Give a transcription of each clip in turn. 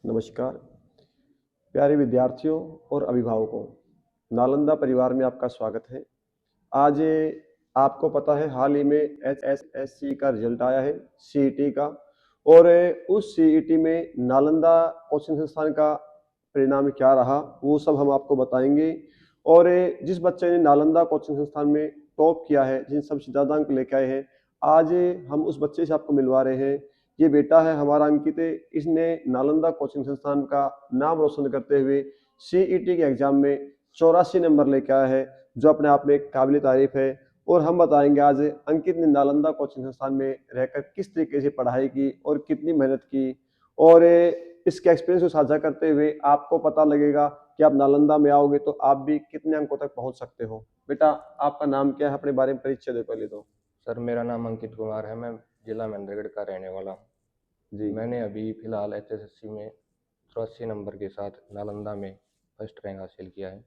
नमस्कार प्यारे विद्यार्थियों और अभिभावकों, नालंदा परिवार में आपका स्वागत है। आज आपको पता है हाल ही में एचएसएससी का रिजल्ट आया है सीईटी का, और उस सीईटी में नालंदा कोचिंग संस्थान का परिणाम क्या रहा वो सब हम आपको बताएंगे। और जिस बच्चे ने नालंदा कोचिंग संस्थान में टॉप किया है, जिन सबसे ज़्यादा अंक लेके आए हैं, आज हम उस बच्चे से आपको मिलवा रहे हैं। ये बेटा है हमारा अंकित, इसने नालंदा कोचिंग संस्थान का नाम रोशन करते हुए सीईटी के एग्जाम में 84 नंबर लेके आया है, जो अपने आप में एक काबिल तारीफ है। और हम बताएंगे आज अंकित ने नालंदा कोचिंग संस्थान में रहकर किस तरीके से पढ़ाई की और कितनी मेहनत की, और इसके एक्सपीरियंस को साझा करते हुए आपको पता लगेगा कि आप नालंदा में आओगे तो आप भी कितने अंकों तक पहुंच सकते हो। बेटा, आपका नाम क्या है? अपने बारे में परिचय दो पहले तो। सर, मेरा नाम अंकित कुमार है। मैं जिला महेंद्रगढ़ का रहने वाला हूँ जी, मैंने अभी फिलहाल एचएसएससी में 84 नंबर के साथ नालंदा में फर्स्ट रैंक हासिल किया है।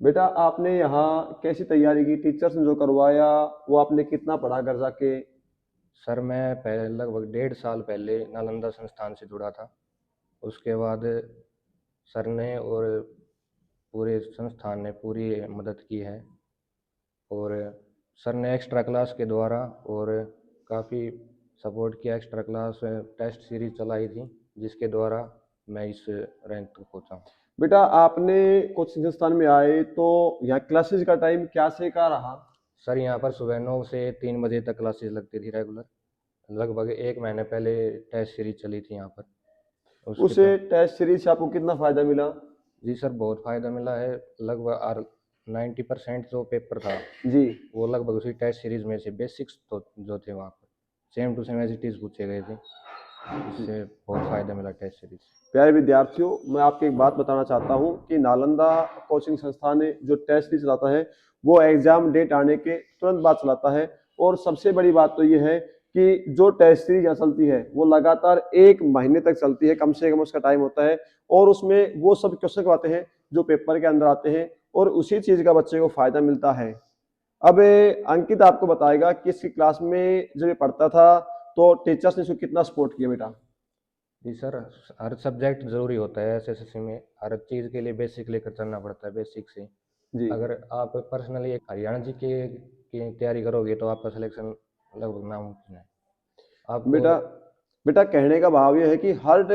बेटा आपने यहाँ कैसी तैयारी की? टीचर्स ने जो करवाया वो आपने कितना पढ़ा घर जाके? सर, मैं पहले लगभग 1.5 साल पहले नालंदा संस्थान से जुड़ा था। उसके बाद सर ने और पूरे संस्थान ने पूरी मदद की है, और सर ने एक्स्ट्रा क्लास के द्वारा और काफ़ी सपोर्ट किया। एक्स्ट्रा क्लास टेस्ट सीरीज चलाई थी, जिसके द्वारा मैं इस रैंक तक पहुँचा हूँ। बेटा आपने कोचिंग संस्थान में आए तो यहाँ क्लासेस का टाइम क्या से क्या रहा? सर, यहाँ पर सुबह 9 से 3 बजे तक क्लासेस लगती थी रेगुलर। लगभग 1 महीने पहले टेस्ट सीरीज चली थी यहाँ पर। उसके उस तो टेस्ट सीरीज से आपको कितना फायदा मिला? जी सर, बहुत फ़ायदा मिला है। लगभग 90% जो पेपर था जी, वो लगभग उसी टेस्ट सीरीज में से बेसिक्स तो जो थे वहाँ पर same to same as it is पूछे गए थे। इससे बहुत फ़ायदा मिला टेस्ट सीरीज। प्यारे विद्यार्थियों, मैं आपको एक बात बताना चाहता हूँ कि नालंदा कोचिंग संस्थान जो टेस्ट सीरीज चलाता है वो एग्जाम डेट आने के तुरंत बाद चलाता है। और सबसे बड़ी बात तो ये है कि जो टेस्ट सीरीज यहाँ चलती है वो लगातार 1 महीने तक चलती है, कम से कम उसका टाइम होता है। और उसमें वो सब क्वेश्चन करवाते हैं जो पेपर के अंदर आते हैं, और उसी चीज का बच्चे को फायदा मिलता है। अब अंकित आपको बताएगा कि इसकी क्लास में जब ये पढ़ता था तो टीचर्स ने इसको कितना सपोर्ट किया। बेटा जी सर, हर सब्जेक्ट ज़रूरी होता है एसएससी में। हर चीज़ के लिए बेसिक लेकर चलना पड़ता है, बेसिक से। जी, अगर आप पर्सनली एक हरियाणा जी की तैयारी करोगे तो आपका सिलेक्शन लगभग नामुमकिन है। आपको बेटा बेटा कहने का भाव यह है कि हर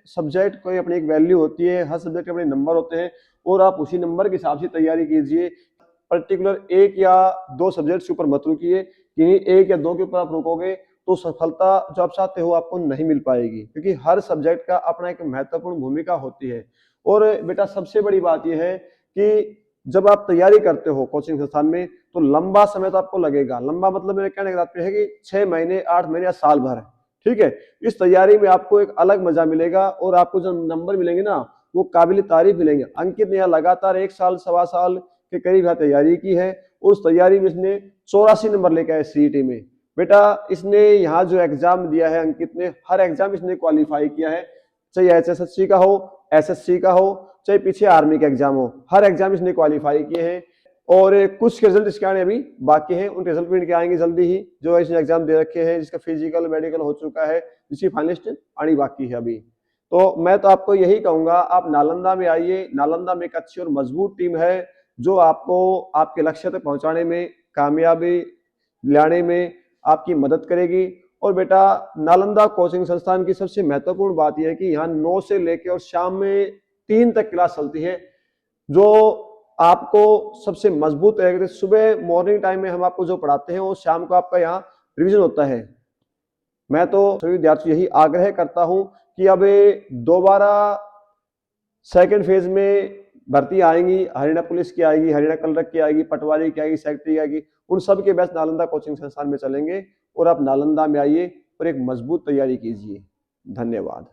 सब्जेक्ट को अपनी एक वैल्यू होती है, हर सब्जेक्ट के अपने नंबर होते हैं, और आप उसी नंबर के हिसाब से तैयारी कीजिए। पर्टिकुलर 1 या 2 सब्जेक्ट के ऊपर मत रुकिए, किन्हीं 1 या 2 के ऊपर आप रुकोगे तो सफलता जो आप चाहते हो आपको नहीं मिल पाएगी, क्योंकि हर सब्जेक्ट का अपना एक महत्वपूर्ण भूमिका होती है। और बेटा सबसे बड़ी बात यह है कि जब आप तैयारी करते हो कोचिंग संस्थान में तो लंबा समय तो आपको लगेगा। लंबा मतलब मेरे कहने का तात्पर्य है कि 6 महीने, 8 महीने या साल भर, ठीक है। इस तैयारी में आपको एक अलग मजा मिलेगा, और आपको जो नंबर मिलेंगे ना वो काबिल तारीफ मिलेंगे। अंकित ने यहाँ लगातार 1 साल, सवा साल के करीब यहाँ तैयारी की है। उस तैयारी में इसने 84 नंबर लेके आए सीईटी में। बेटा इसने यहाँ जो एग्जाम दिया है, अंकित ने हर एग्जाम इसने क्वालिफाई किया है, चाहे एचएसएससी का हो, एसएससी का हो, चाहे पीछे आर्मी का एग्जाम हो, हर एग्जाम इसने क्वालिफाई किए हैं। और कुछ रिजल्ट इसके आने अभी बाकी हैं, उन रिजल्ट भी इनके आएंगे जल्दी ही। जो इसने एग्जाम दे रखे हैं, जिसका फिजिकल मेडिकल हो चुका है, जिसकी फाइनलिस्ट आनी बाकी है अभी। तो मैं तो आपको यही कहूंगा, आप नालंदा में आइए। नालंदा में एक अच्छी और मजबूत टीम है जो आपको आपके लक्ष्य तक पहुंचाने में, कामयाबी लाने में आपकी मदद करेगी। और बेटा नालंदा कोचिंग संस्थान की सबसे महत्वपूर्ण बात यह है कि यहाँ 9 से लेकर और शाम में 3 तक क्लास चलती है, जो आपको सबसे मजबूत रहेगा। सुबह मॉर्निंग टाइम में हम आपको जो पढ़ाते हैं वो शाम को आपका यहाँ रिवीजन होता है। मैं तो सभी विद्यार्थी यही आग्रह करता हूं कि अब दोबारा सेकंड फेज में भर्ती आएंगी, हरियाणा पुलिस की आएगी, हरियाणा कलरक की आएगी, पटवारी की आएगी, सेक्रेटरी की आएगी, उन सब के बैच नालंदा कोचिंग संस्थान में चलेंगे। और आप नालंदा में आइए और एक मजबूत तैयारी कीजिए। धन्यवाद।